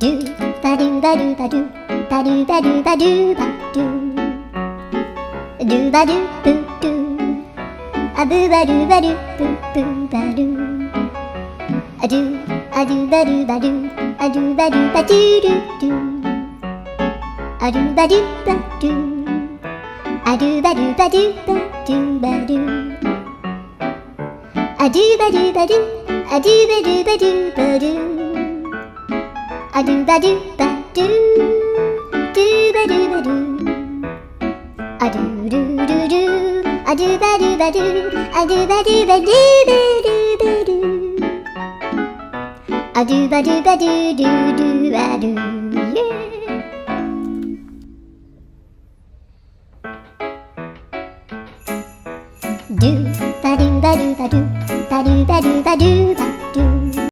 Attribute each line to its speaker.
Speaker 1: do ba do ba do ba do ba do ba do ba do ba do ba do boo do a boo ba do ba do boo boo ba do a do ba do ba do a do ba do ba do do do a do ba do ba do a do ba do ba do ba do ba do a do ba do ba do a do ba do ba do ba do a do ba do ba do do ba do ba do a do do do do a do ba do ba do a do ba do ba do ba do ba do a do ba do ba do do do ba do yeah. Do ba do ba do ba do ba do ba do ba